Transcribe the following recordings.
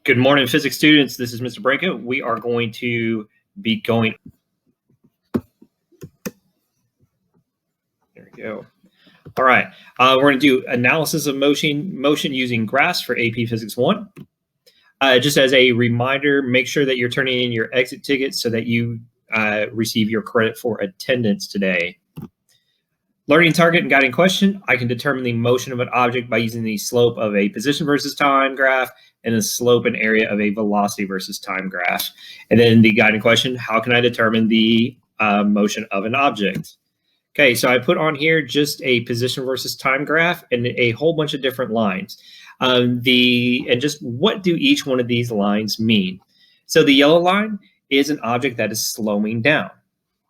Good morning, physics students. This is Mr. Branco. We are going to be going. There we go. All right. We're going to do analysis of motion using graphs for AP Physics 1. Just as a reminder, make sure that you're turning in your exit tickets so that you receive your credit for attendance today. Learning target and guiding question. I can determine the motion of an object by using the slope of a position versus time graph and the slope and area of a velocity versus time graph. And then the guiding question, how can I determine the motion of an object? Okay, so I put on here just a position versus time graph and a whole bunch of different lines. And just what do each one of these lines mean? So the yellow line is an object that is slowing down.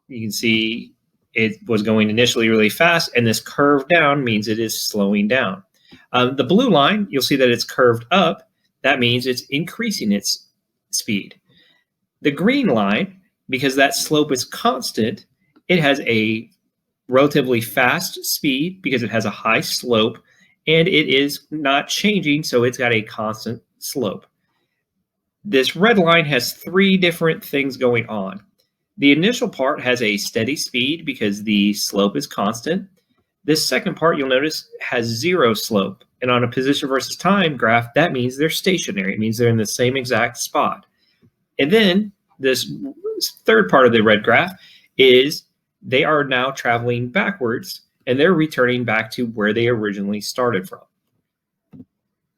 You can see it was going initially really fast, and this curve down means it is slowing down. The blue line, you'll see that it's curved up. That means it's increasing its speed. The green line, because that slope is constant, it has a relatively fast speed because it has a high slope, and it is not changing, so it's got a constant slope. This red line has three different things going on. The initial part has a steady speed because the slope is constant. This second part, you'll notice, has zero slope. And on a position versus time graph, that means they're stationary. It means they're in the same exact spot. And then this third part of the red graph is they are now traveling backwards, and they're returning back to where they originally started from.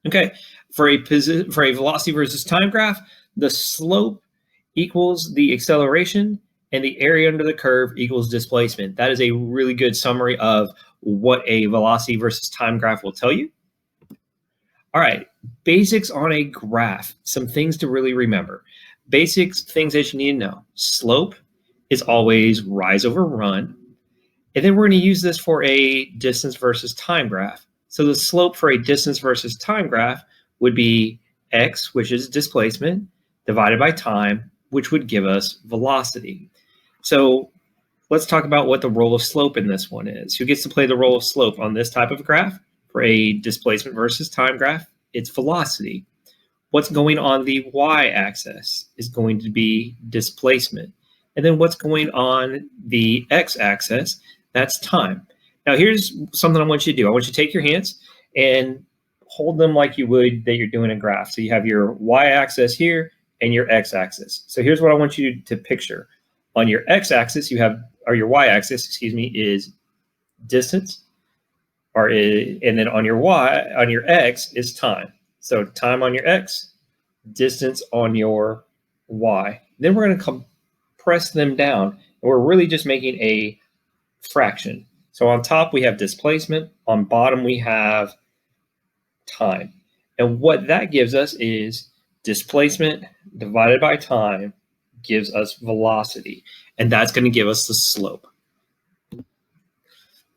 Okay, for a velocity versus time graph, the slope equals the acceleration, and the area under the curve equals displacement. That is a really good summary of what a velocity versus time graph will tell you. All right, basics on a graph, some things to really remember. Basics, things that you need to know. Slope is always rise over run. And then we're going to use this for a distance versus time graph. So the slope for a distance versus time graph would be x, which is displacement, divided by time, which would give us velocity. So let's talk about what the role of slope in this one is. Who gets to play the role of slope on this type of graph? For a displacement versus time graph, it's velocity. What's going on the y-axis is going to be displacement. And then what's going on the x-axis, that's time. Now here's something I want you to do. I want you to take your hands and hold them like you would that you're doing a graph. So you have your y-axis here and your x-axis. So here's what I want you to picture. On your x-axis, you have, or your y-axis, excuse me, is distance, and then on your x is time. So time on your x, distance on your y. Then we're going to compress them down, and we're really just making a fraction. So on top we have displacement, on bottom we have time. And what that gives us is displacement divided by time gives us velocity, and that's going to give us the slope.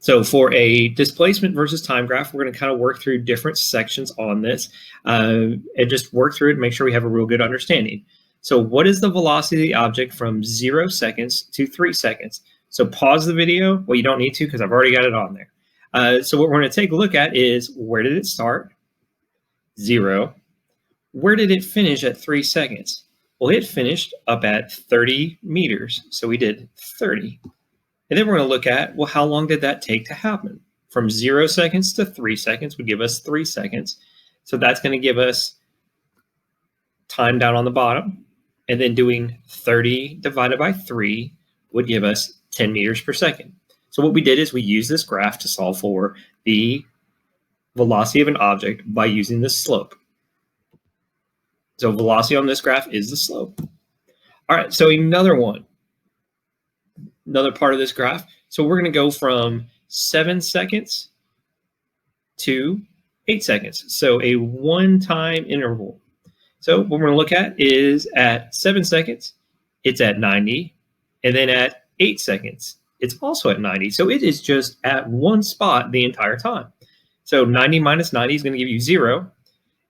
So for a displacement versus time graph, we're going to kind of work through different sections on this and just work through it and make sure we have a real good understanding. So what is the velocity of the object from 0 seconds to 3 seconds? So pause the video. Well, you don't need to because I've already got it on there. So what we're going to take a look at is, where did it start? 0. Where did it finish at 3 seconds? Well, it finished up at 30 meters. So we did 30. And then we're going to look at, well, how long did that take to happen? From 0 seconds to 3 seconds would give us 3 seconds. So that's going to give us time down on the bottom. And then doing 30 divided by 3 would give us 10 meters per second. So what we did is we used this graph to solve for the velocity of an object by using the slope. So velocity on this graph is the slope. All right, so another part of this graph. So we're going to go from 7 seconds to 8 seconds. So a one-time interval. So what we're going to look at is at 7 seconds, it's at 90. And then at 8 seconds, it's also at 90. So it is just at one spot the entire time. So 90 minus 90 is going to give you 0.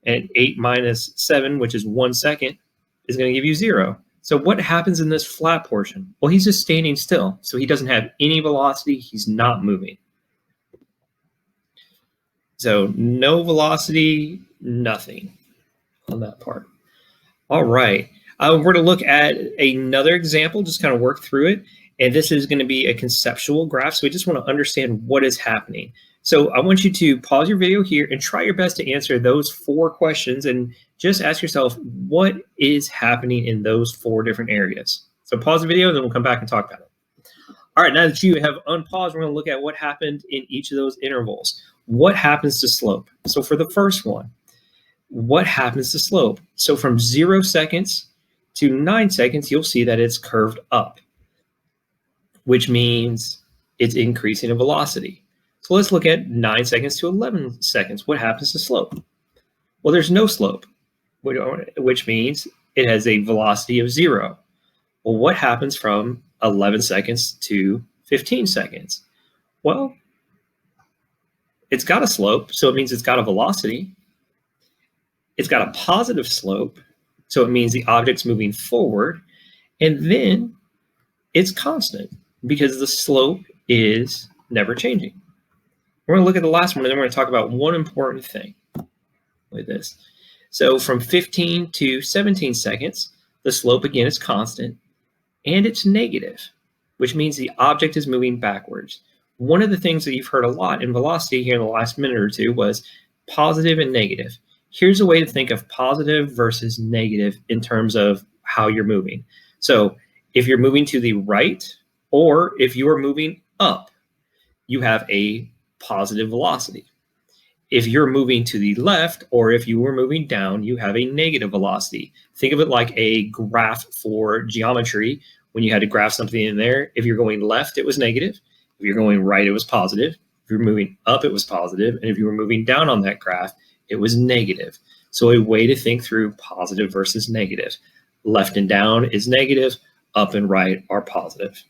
And 8 minus 7, which is 1 second, is going to give you 0. So what happens in this flat portion? Well, he's just standing still. So he doesn't have any velocity. He's not moving. So no velocity, nothing on that part. All right. We're going to look at another example, just kind of work through it. And this is going to be a conceptual graph. So we just want to understand what is happening. So I want you to pause your video here and try your best to answer those 4 questions and just ask yourself, what is happening in those 4 different areas? So pause the video, and then we'll come back and talk about it. All right, now that you have unpaused, we're going to look at what happened in each of those intervals. What happens to slope? So for the first one, what happens to slope? So from 0 seconds to 9 seconds, you'll see that it's curved up, which means it's increasing in velocity. So let's look at 9 seconds to 11 seconds. What happens to slope? Well, there's no slope, which means it has a velocity of 0. Well, what happens from 11 seconds to 15 seconds? Well, it's got a slope, so it means it's got a velocity. It's got a positive slope, so it means the object's moving forward. And then it's constant because the slope is never changing. We're going to look at the last one, and then we're going to talk about one important thing like this. So from 15 to 17 seconds, the slope again is constant and it's negative, which means the object is moving backwards. One of the things that you've heard a lot in velocity here in the last minute or two was positive and negative. Here's a way to think of positive versus negative in terms of how you're moving. So if you're moving to the right or if you are moving up, you have a positive velocity. If you're moving to the left or if you were moving down, you have a negative velocity. Think of it like a graph for geometry. When you had to graph something in there, if you're going left, it was negative. If you're going right, it was positive. If you're moving up, it was positive. And if you were moving down on that graph, it was negative. So a way to think through positive versus negative. Left and down is negative, up and right are positive.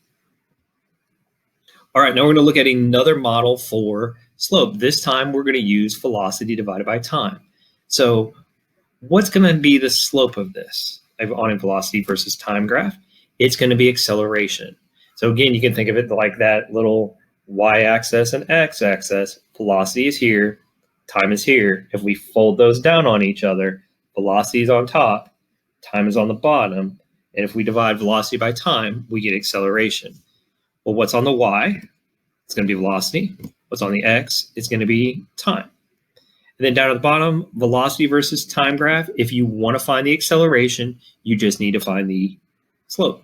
All right, now we're going to look at another model for slope. This time we're going to use velocity divided by time. So what's going to be the slope of this on a velocity versus time graph? It's going to be acceleration. So again, you can think of it like that little y-axis and x-axis. Velocity is here, time is here. If we fold those down on each other, velocity is on top, time is on the bottom. And if we divide velocity by time, we get acceleration. Well, what's on the y? It's going to be velocity. What's on the x? It's going to be time. And then down at the bottom, velocity versus time graph. If you want to find the acceleration, you just need to find the slope.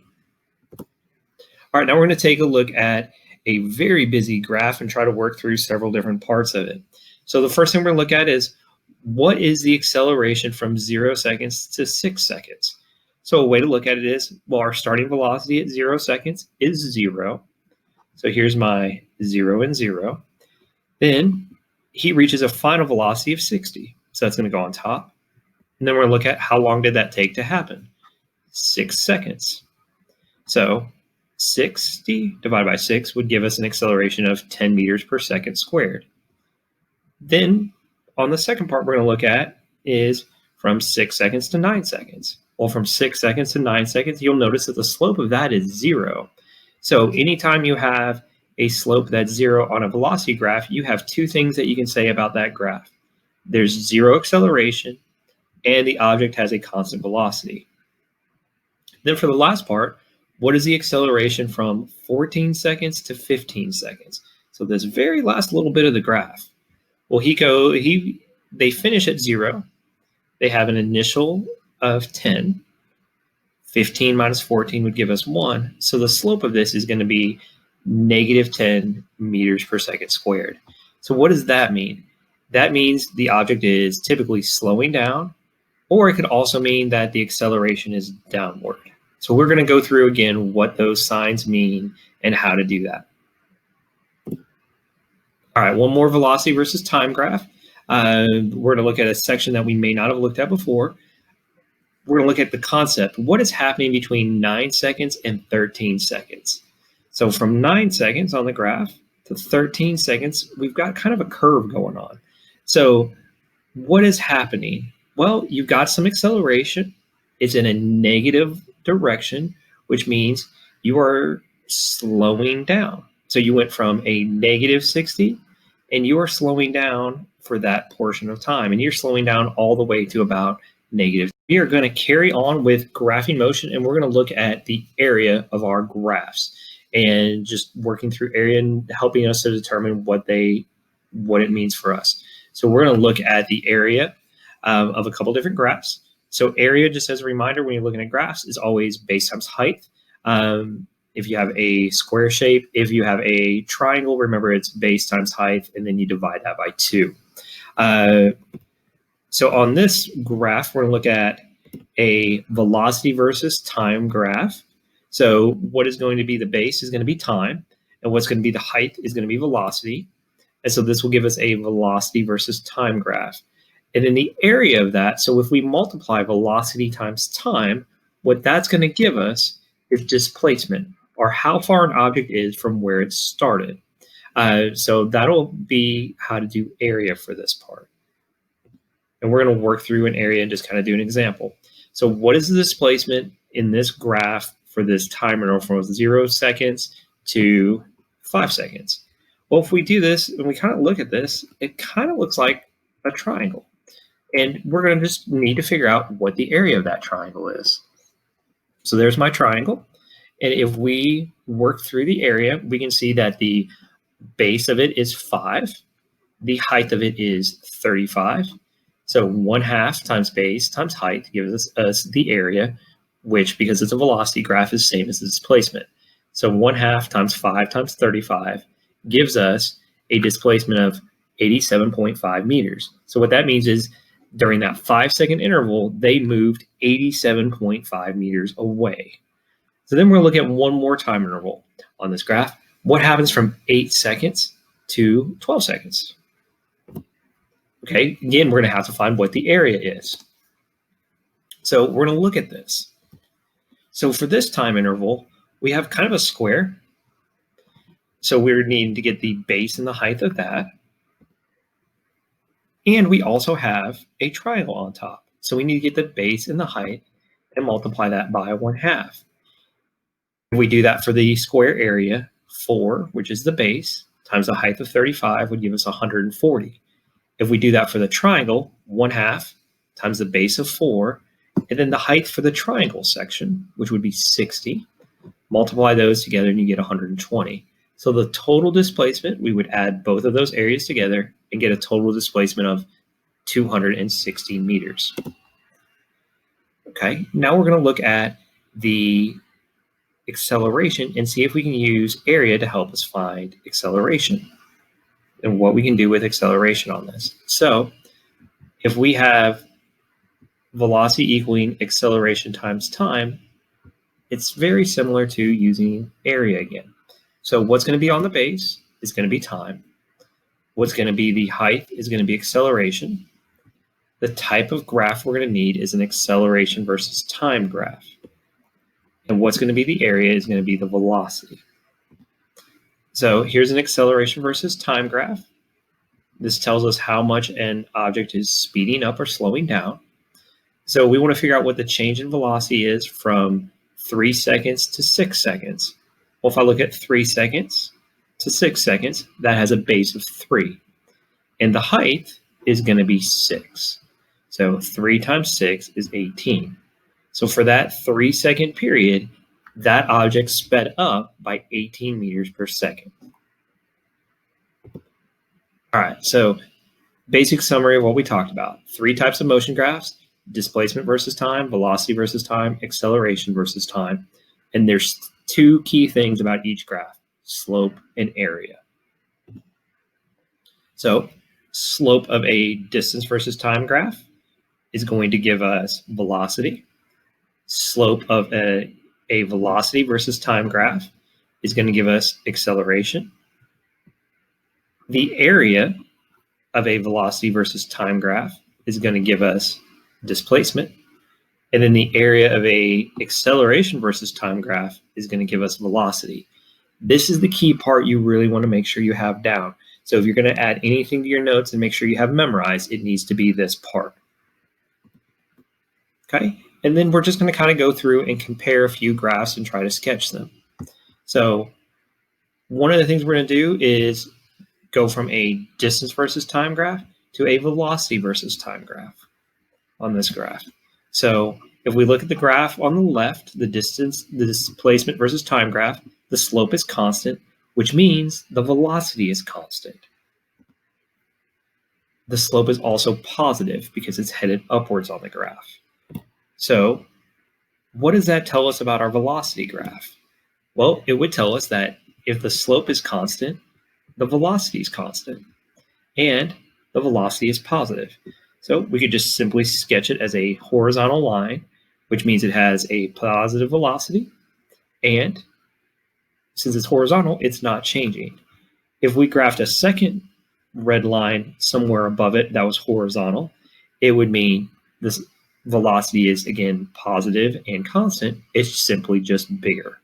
All right, now we're going to take a look at a very busy graph and try to work through several different parts of it. So the first thing we're going to look at is, what is the acceleration from 0 seconds to 6 seconds? So a way to look at it is, well, our starting velocity at 0 seconds is 0. So here's my 0 and 0. Then he reaches a final velocity of 60. So that's going to go on top. And then we're going to look at how long did that take to happen? 6 seconds. So 60 divided by 6 would give us an acceleration of 10 meters per second squared. Then on the second part we're going to look at is from 6 seconds to 9 seconds. Well, from 6 seconds to 9 seconds, you'll notice that the slope of that is 0. So anytime you have a slope that's 0 on a velocity graph, you have 2 things that you can say about that graph. There's 0 acceleration, and the object has a constant velocity. Then for the last part, what is the acceleration from 14 seconds to 15 seconds? So this very last little bit of the graph. Well, they finish at 0. They have an initial of 10. 15 minus 14 would give us 1. So the slope of this is going to be negative 10 meters per second squared. So what does that mean? That means the object is typically slowing down, or it could also mean that the acceleration is downward. So we're going to go through again what those signs mean and how to do that. All right, one more velocity versus time graph. We're going to look at a section that we may not have looked at before. We're going to look at the concept. What is happening between 9 seconds and 13 seconds? So from 9 seconds on the graph to 13 seconds, we've got kind of a curve going on. So what is happening? Well, you've got some acceleration. It's in a negative direction, which means you are slowing down. So you went from a negative 60 and you are slowing down for that portion of time. And you're slowing down all the way to about negative We are going to carry on with graphing motion, and we're going to look at the area of our graphs and just working through area and helping us to determine what it means for us. So we're going to look at the area of a couple different graphs. So area, just as a reminder, when you're looking at graphs, is always base times height. If you have a square shape, if you have a triangle, remember it's base times height, and then you divide that by 2. So on this graph, we're going to look at a velocity versus time graph. So what is going to be the base is going to be time, and what's going to be the height is going to be velocity. And so this will give us a velocity versus time graph. And then the area of that, so if we multiply velocity times time, what that's going to give us is displacement, or how far an object is from where it started. So that'll be how to do area for this part. And we're going to work through an area and just kind of do an example. So what is the displacement in this graph for this time interval from 0 seconds to 5 seconds? Well, if we do this and we kind of look at this, it kind of looks like a triangle. And we're going to just need to figure out what the area of that triangle is. So there's my triangle. And if we work through the area, we can see that the base of it is 5. The height of it is 35. So 1/2 times base times height gives us the area, which, because it's a velocity graph, is the same as the displacement. So 1/2 times 5 times 35 gives us a displacement of 87.5 meters. So what that means is during that 5-second interval, they moved 87.5 meters away. So then we're going to look at one more time interval on this graph. What happens from 8 seconds to 12 seconds? Okay, again, we're going to have to find what the area is. So we're going to look at this. So for this time interval, we have kind of a square. So we're needing to get the base and the height of that. And we also have a triangle on top. So we need to get the base and the height and multiply that by 1/2. If we do that for the square area, 4, which is the base, times the height of 35 would give us 140. If we do that for the triangle, 1/2 times the base of 4, and then the height for the triangle section, which would be 60, multiply those together and you get 120. So the total displacement, we would add both of those areas together and get a total displacement of 260 meters. Okay, now we're going to look at the acceleration and see if we can use area to help us find acceleration and what we can do with acceleration on this. So if we have velocity equaling acceleration times time, it's very similar to using area again. So what's going to be on the base is going to be time. What's going to be the height is going to be acceleration. The type of graph we're going to need is an acceleration versus time graph. And what's going to be the area is going to be the velocity. So here's an acceleration versus time graph. This tells us how much an object is speeding up or slowing down. So we want to figure out what the change in velocity is from 3 seconds to 6 seconds. Well, if I look at 3 seconds to 6 seconds, that has a base of 3. And the height is going to be 6. So 3 times 6 is 18. So for that 3-second period, that object sped up by 18 meters per second. All right, so basic summary of what we talked about. 3 types of motion graphs: displacement versus time, velocity versus time, acceleration versus time. And there's 2 key things about each graph: slope and area. So slope of a distance versus time graph is going to give us velocity. Slope of a velocity versus time graph is going to give us acceleration. The area of a velocity versus time graph is going to give us displacement. And then the area of a acceleration versus time graph is going to give us velocity. This is the key part you really want to make sure you have down. So if you're going to add anything to your notes and make sure you have memorized, it needs to be this part. Okay, and then we're just going to kind of go through and compare a few graphs and try to sketch them. So one of the things we're going to do is go from a distance versus time graph to a velocity versus time graph on this graph. So if we look at the graph on the left, the displacement versus time graph, the slope is constant, which means the velocity is constant. The slope is also positive because it's headed upwards on the graph. So what does that tell us about our velocity graph? Well, it would tell us that if the slope is constant, the velocity is constant, and the velocity is positive. So we could just simply sketch it as a horizontal line, which means it has a positive velocity, and since it's horizontal, it's not changing. If we graphed a second red line somewhere above it that was horizontal, it would mean this velocity is, again, positive and constant. It's simply just bigger.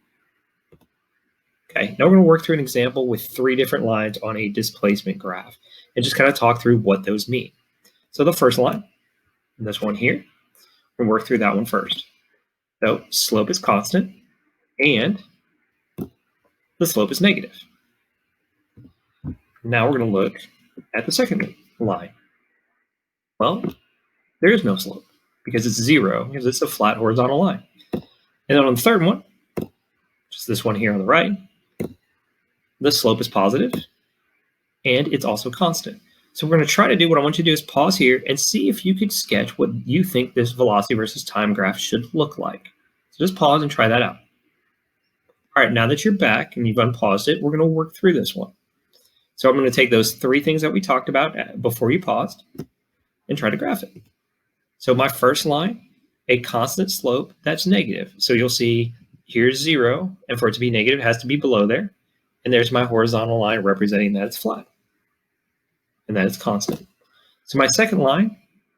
Okay, now we're going to work through an example with 3 different lines on a displacement graph and just kind of talk through what those mean. So the first line, this one here, we'll work through that one first. So slope is constant and the slope is negative. Now we're going to look at the second line. Well, there is no slope because it's 0, because it's a flat horizontal line. And then on the third one, just this one here on the right, the slope is positive and it's also constant. So we're going to try to do, what I want you to do is pause here and see if you could sketch what you think this velocity versus time graph should look like. So just pause and try that out. All right, now that you're back and you've unpaused it, we're going to work through this one. So I'm going to take those 3 things that we talked about before you paused and try to graph it. So my first line, a constant slope, that's negative. So you'll see here's 0, and for it to be negative, it has to be below there. And there's my horizontal line representing that it's flat and that it's constant. So my second line,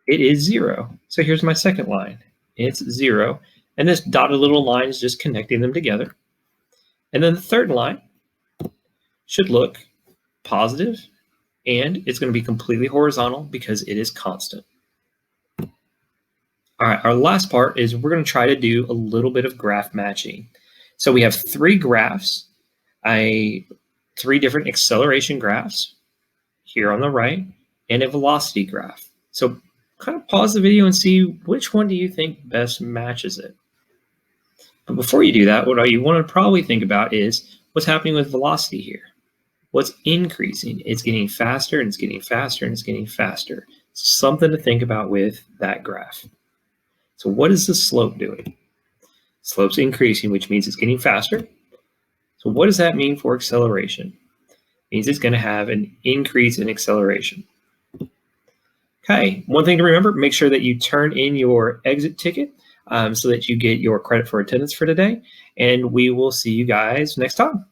it is 0. So here's my second line. It's 0. And this dotted little line is just connecting them together. And then the third line should look positive, and it's going to be completely horizontal because it is constant. All right, our last part is we're going to try to do a little bit of graph matching. So we have 3 graphs, 3 different acceleration graphs here on the right, and a velocity graph. So kind of pause the video and see which one do you think best matches it. But before you do that, what you want to probably think about is what's happening with velocity here. What's increasing? It's getting faster, and it's getting faster, and it's getting faster. Something to think about with that graph. So what is the slope doing? Slope's increasing, which means it's getting faster. So what does that mean for acceleration? It means it's going to have an increase in acceleration. Okay, one thing to remember, make sure that you turn in your exit ticket so that you get your credit for attendance for today. And we will see you guys next time.